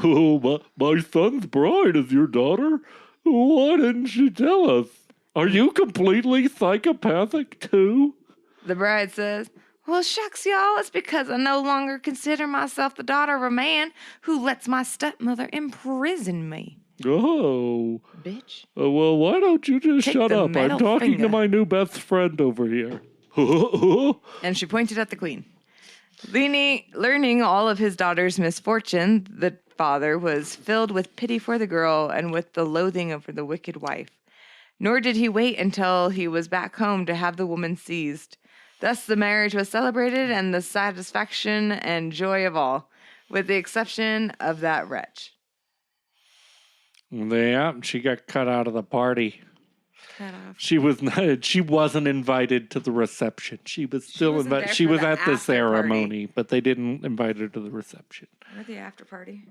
Oh, my son's bride is your daughter? Why didn't she tell us? Are you completely psychopathic too? The bride says, well, shucks, y'all, it's because I no longer consider myself the daughter of a man who lets my stepmother imprison me. Oh. Bitch. Well, why don't you just Take shut the up? I'm middle talking finger. to my new best friend over here. And she pointed at the queen. Learning all of his daughter's misfortune, the father was filled with pity for the girl and with the loathing of the wicked wife. Nor did he wait until he was back home to have the woman seized. Thus the marriage was celebrated and the satisfaction and joy of all, with the exception of that wretch. Yeah, she got cut out of the party. Cut off. She wasn't invited to the reception. She was still invited. She was at the ceremony, but they didn't invite her to the reception. Or the after party.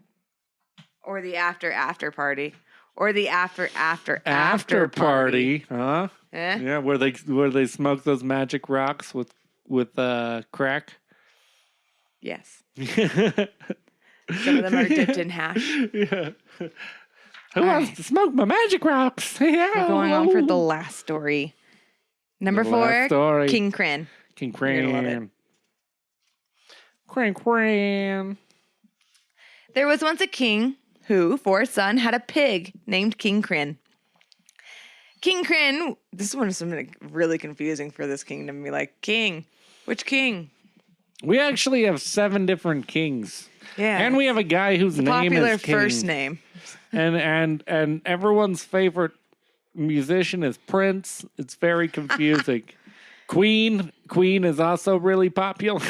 Or the after party. Or the after party. Huh? Eh? Yeah, where they smoke those magic rocks with crack. Yes. Some of them are dipped in hash. Yeah. Who wants to smoke my magic rocks? Yeah. We're going on for the last story. Number 4, King Cran. King You're gonna love Cran. Cran. There was once a king who, for a son, had a pig named King Cran. King Cran, this one is something really confusing for this kingdom to be like, king, which king? We actually have 7 different kings. Yeah. And we have a guy whose name Popular is King. first name. And everyone's favorite musician is Prince. It's very confusing. Queen is also really popular.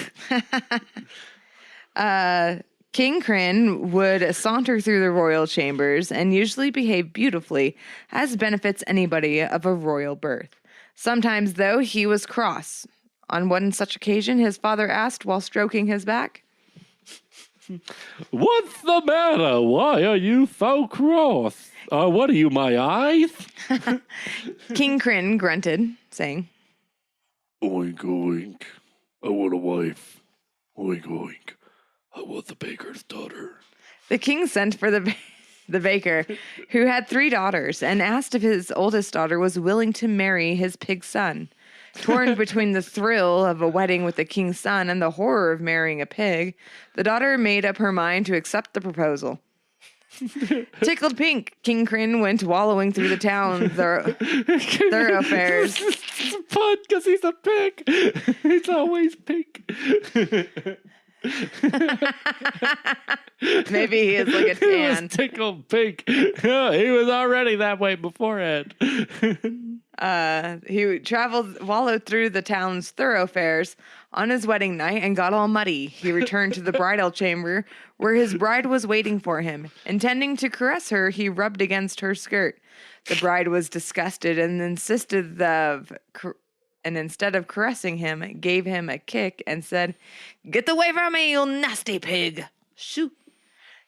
King Cran would saunter through the royal chambers and usually behave beautifully, as benefits anybody of a royal birth. Sometimes, though, he was cross. On one such occasion, his father asked while stroking his back, What's the matter? Why are you so cross? What are you, my eyes? King Cran grunted, saying, Oink, oink. I want a wife. Oink, oink. I want the baker's daughter. The king sent for the baker, who had 3 daughters, and asked if his oldest daughter was willing to marry his pig son. Torn between the thrill of a wedding with the king's son and the horror of marrying a pig, the daughter made up her mind to accept the proposal. Tickled pink, King Cran went wallowing through the town thoroughfares. It's a pun because he's a pig. He's always pink. Maybe he is like a He was tan. tickled pink. Yeah, he was already that way beforehand. He wallowed through the town's thoroughfares on his wedding night and got all muddy. He returned to the bridal chamber where his bride was waiting for him. Intending to caress her, he rubbed against her skirt. The bride was disgusted and instead of caressing him, gave him a kick and said, "Get away from me, you nasty pig!" Shoo.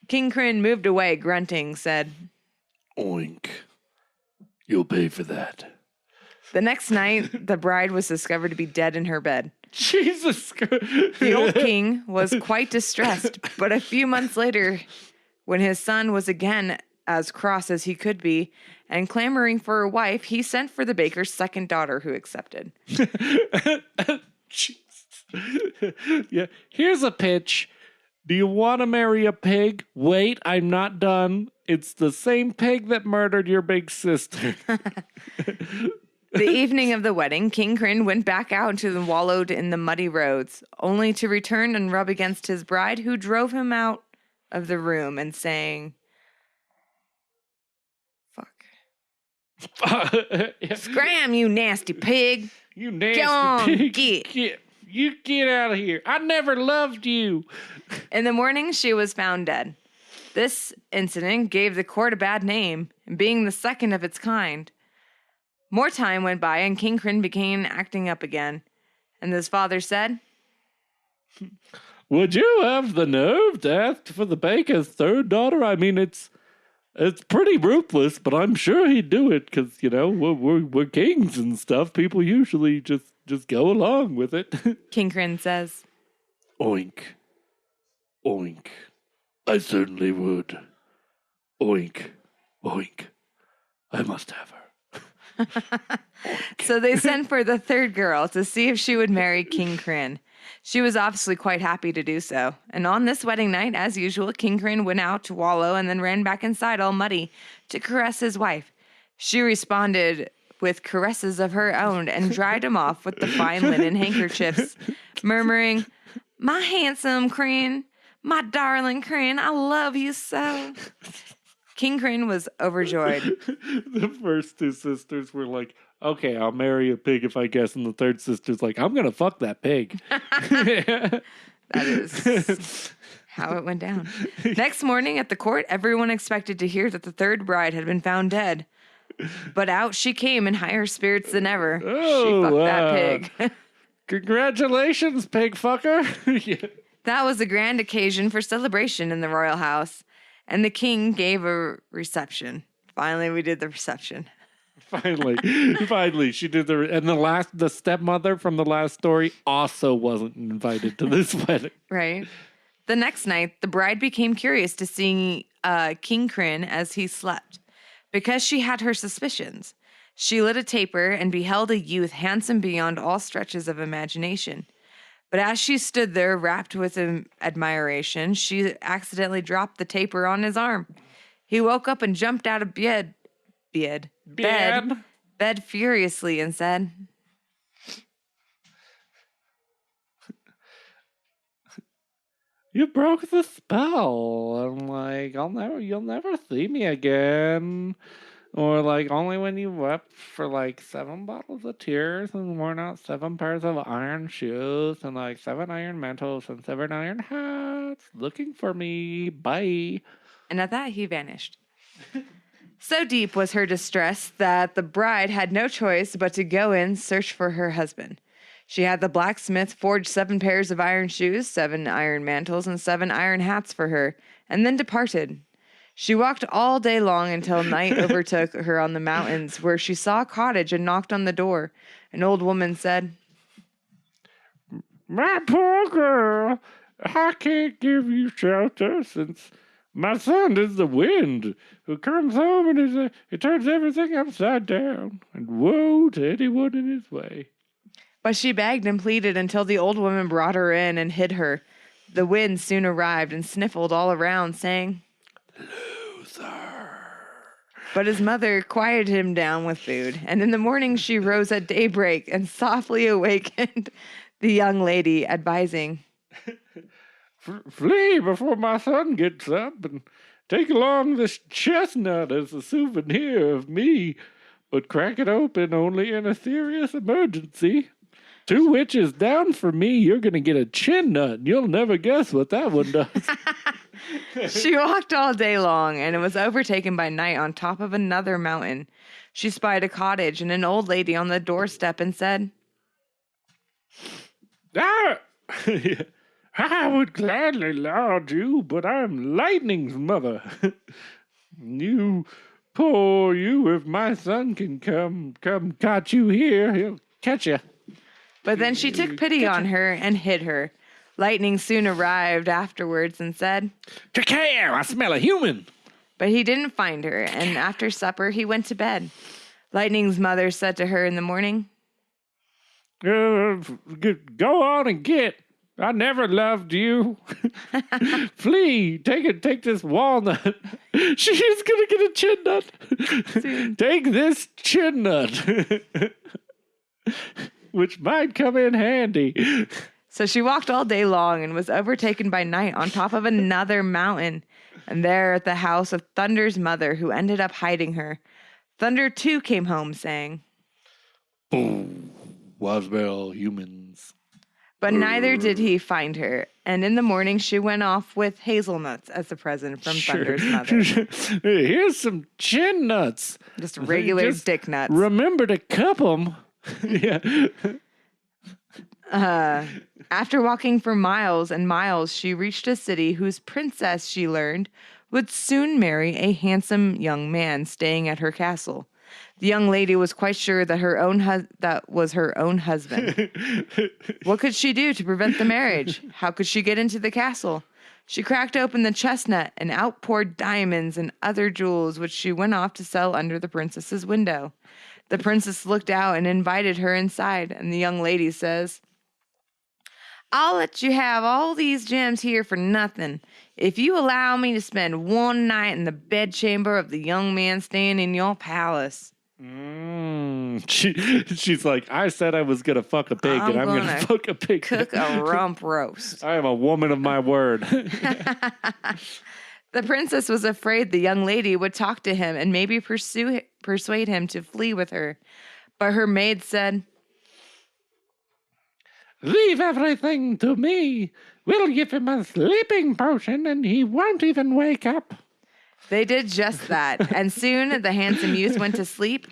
King Cran moved away, grunting, said, Oink. You'll pay for that. The next night, the bride was discovered to be dead in her bed. Jesus Christ. The old king was quite distressed, but a few months later, when his son was again as cross as he could be and clamoring for a wife, he sent for the baker's second daughter, who accepted. Yeah. Here's a pitch. Do you want to marry a pig? Wait, I'm not done. It's the same pig that murdered your big sister. The evening of the wedding, King Cran went back out and wallowed in the muddy roads, only to return and rub against his bride, who drove him out of the room and saying, "Fuck. Yeah. Scram, you nasty pig. You nasty Go on, pig. You get out of here. I never loved you. In the morning, she was found dead. This incident gave the court a bad name, being the second of its kind. More time went by, and King Cran began acting up again. And his father said, Would you have the nerve to ask for the baker's third daughter? I mean, it's It's pretty ruthless, but I'm sure he'd do it because, we're kings and stuff. People usually just go along with it. King Crin says. Oink. Oink. I certainly would. Oink. Oink. I must have her. So they sent for the third girl to see if she would marry King Crin. She was obviously quite happy to do so. And on this wedding night, as usual, King Crin went out to wallow and then ran back inside all muddy to caress his wife. She responded with caresses of her own and dried him off with the fine linen handkerchiefs, murmuring, "My handsome Crin, my darling Crin, I love you so." King Crin was overjoyed. The first two sisters were like, okay, I'll marry a pig if I guess. And the third sister's like, I'm going to fuck that pig. That is how it went down. Next morning at the court, everyone expected to hear that the third bride had been found dead. But out she came in higher spirits than ever. She fucked that pig. Congratulations, pig fucker. Yeah. That was a grand occasion for celebration in the royal house. And the king gave a reception. Finally, we did the reception. Finally, she did the stepmother from the last story also wasn't invited to this wedding. Right. The next night, the bride became curious to see King Crin as he slept, because she had her suspicions. She lit a taper and beheld a youth handsome beyond all stretches of imagination. But as she stood there, wrapped with admiration, she accidentally dropped the taper on his arm. He woke up and jumped out of bed furiously and said, "You broke the spell. I'm like, you'll never see me again." Or like, only when you wept for like 7 bottles of tears and worn out 7 pairs of iron shoes and like 7 iron mantles and 7 iron hats. Looking for me. Bye. And at that, he vanished. So deep was her distress that the bride had no choice but to go in search for her husband. She had the blacksmith forge 7 pairs of iron shoes, 7 iron mantles, and 7 iron hats for her, and then departed. She walked all day long until night overtook her on the mountains, where she saw a cottage and knocked on the door. An old woman said, "My poor girl, I can't give you shelter since my son is the wind, who comes home and he turns everything upside down, and woe to anyone in his way." But she begged and pleaded until the old woman brought her in and hid her. The wind soon arrived and sniffled all around, saying, "Loser." But his mother quieted him down with food, and in the morning she rose at daybreak and softly awakened the young lady, advising, "Flee before my son gets up, and take along this chestnut as a souvenir of me, but crack it open only in a serious emergency. 2 witches down for me, you're going to get a chin nut, and you'll never guess what that one does." She walked all day long, and it was overtaken by night on top of another mountain. She spied a cottage and an old lady on the doorstep and said, "I would gladly lodge you, but I'm Lightning's mother. You, if my son can come catch you here, he'll catch you." But then she took pity on her and hid her. Lightning soon arrived afterwards and said, "Cacao, I smell a human." But he didn't find her, and after supper he went to bed. Lightning's mother said to her in the morning, "Go on and get. I never loved you. Flee. Take this walnut." She's gonna get a chin nut. "Take this chin nut." Which might come in handy. So she walked all day long and was overtaken by night on top of another mountain. And there at the house of Thunder's mother, who ended up hiding her. Thunder too came home saying, "Boom, Wasbell humans." But neither did he find her. And in the morning she went off with hazelnuts as a present from Thunder's mother. "Here's some chin nuts. Just regular dick nuts. Remember to cup them." Yeah. After walking for miles and miles, she reached a city whose princess, she learned, would soon marry a handsome young man staying at her castle. The young lady was quite sure that that was her own husband. What could she do to prevent the marriage? How could she get into the castle? She cracked open the chestnut and out poured diamonds and other jewels, which she went off to sell under the princess's window. The princess looked out and invited her inside, and the young lady says, I'll let you have all these gems here for nothing if you allow me to spend one night in the bedchamber of the young man staying in your palace. She's like, I said I was gonna fuck a pig, and I'm gonna fuck a pig. Cook a rump roast. I am a woman of my word. The princess was afraid the young lady would talk to him and maybe persuade him to flee with her. But her maid said, Leave everything to me. We'll give him a sleeping potion and he won't even wake up. They did just that, and soon the handsome youth went to sleep,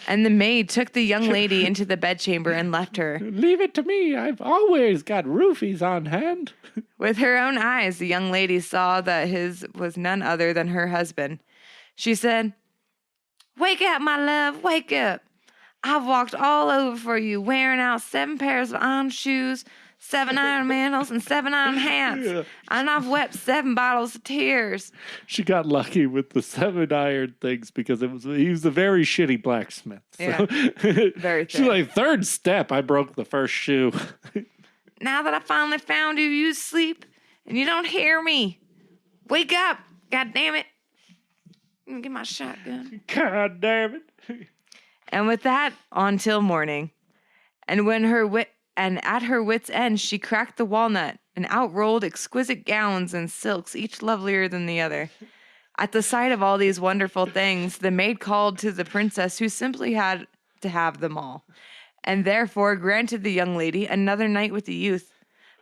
and the maid took the young lady into the bedchamber and left her. Leave it to me. I've always got roofies on hand. With her own eyes, the young lady saw that his was none other than her husband. She said, Wake up, my love, wake up. I've walked all over for you, wearing out 7 pairs of iron shoes, 7 iron mantles, and 7 iron hats. Yeah. And I've wept 7 bottles of tears. She got lucky with the 7 iron things because he was a very shitty blacksmith. So. Yeah, very She's like, 3rd step, I broke the first shoe. Now that I finally found you, you sleep and you don't hear me. Wake up, God damn it. Let me get my shotgun. God damn it. And with that, on till morning. And at her wit's end, she cracked the walnut, and out rolled exquisite gowns and silks, each lovelier than the other. At the sight of all these wonderful things, the maid called to the princess, who simply had to have them all, and therefore granted the young lady another night with the youth.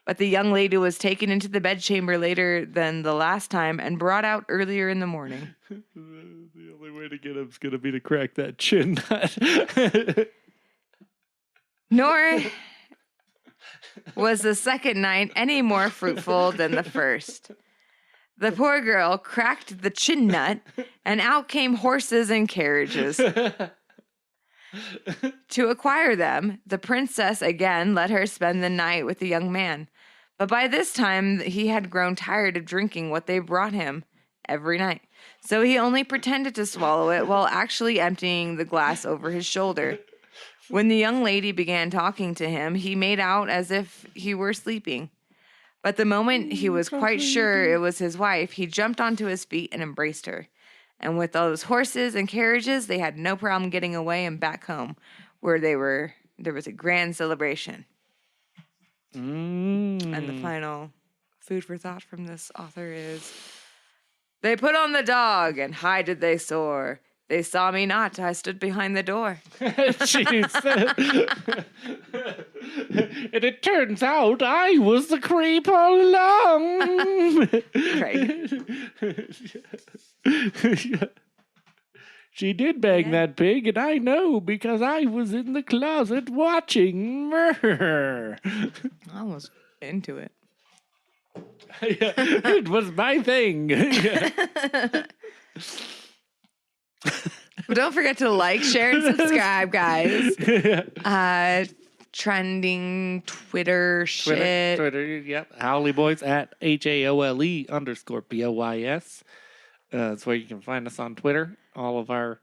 But the young lady was taken into the bedchamber later than the last time, and brought out earlier in the morning. The only way to get him is going to be to crack that chin nut. Nor was the second night any more fruitful than the first. The poor girl cracked the chin nut, and out came horses and carriages. To acquire them, the princess again let her spend the night with the young man. But by this time, he had grown tired of drinking what they brought him every night. So he only pretended to swallow it while actually emptying the glass over his shoulder. When the young lady began talking to him, he made out as if he were sleeping. But the moment he was quite sure it was his wife, he jumped onto his feet and embraced her. And with those horses and carriages, they had no problem getting away and back home, where there was a grand celebration. And the final food for thought from this author is, they put on the dog, and high did they soar. They saw me not, I stood behind the door. Jeez. And it turns out I was the creep all along. Right. She did bang that pig, and I know because I was in the closet watching her. I was into it. Yeah, it was my thing. But don't forget to like, share, and subscribe, guys. Trending Twitter shit. Twitter, yep. Howley Boys at HAOLE_BOYS. That's where you can find us on Twitter. All of our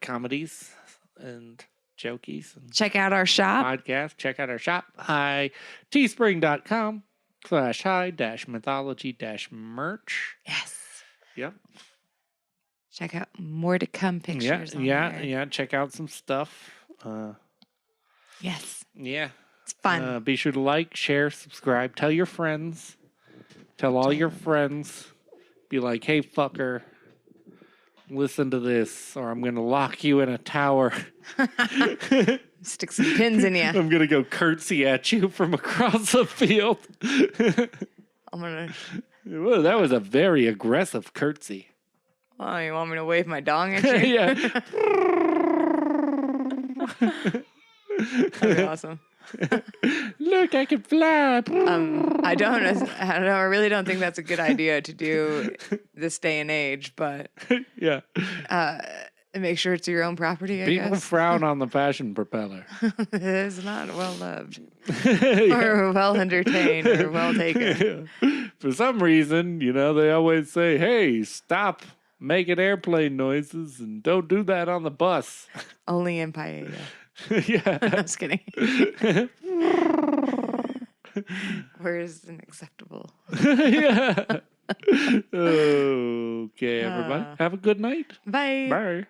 comedies and jokies. And check out our shop. Podcast. Check out our shop. teespring.com/high-mythology-merch. Yes. Yep. Check out more to come pictures. Yeah. Check out some stuff. Yes. Yeah. It's fun. Be sure to like, share, subscribe. Tell your friends. Tell all your friends. Be like, hey, fucker, listen to this, or I'm going to lock you in a tower. Stick some pins in you. I'm going to go curtsy at you from across the field. Well, that was a very aggressive curtsy. Oh, you want me to wave my dong at you? Yeah. That'd be awesome. Look, I can fly. I really don't think that's a good idea to do this day and age, but Yeah. make sure it's your own property, I People guess. frown on the fashion propeller. It is not well loved or well entertained or well taken. For some reason, they always say, hey, stop making airplane noises and don't do that on the bus. Only in Paella. Yeah. I'm just kidding. Where's an acceptable? Yeah. Okay, everybody. Have a good night. Bye. Bye.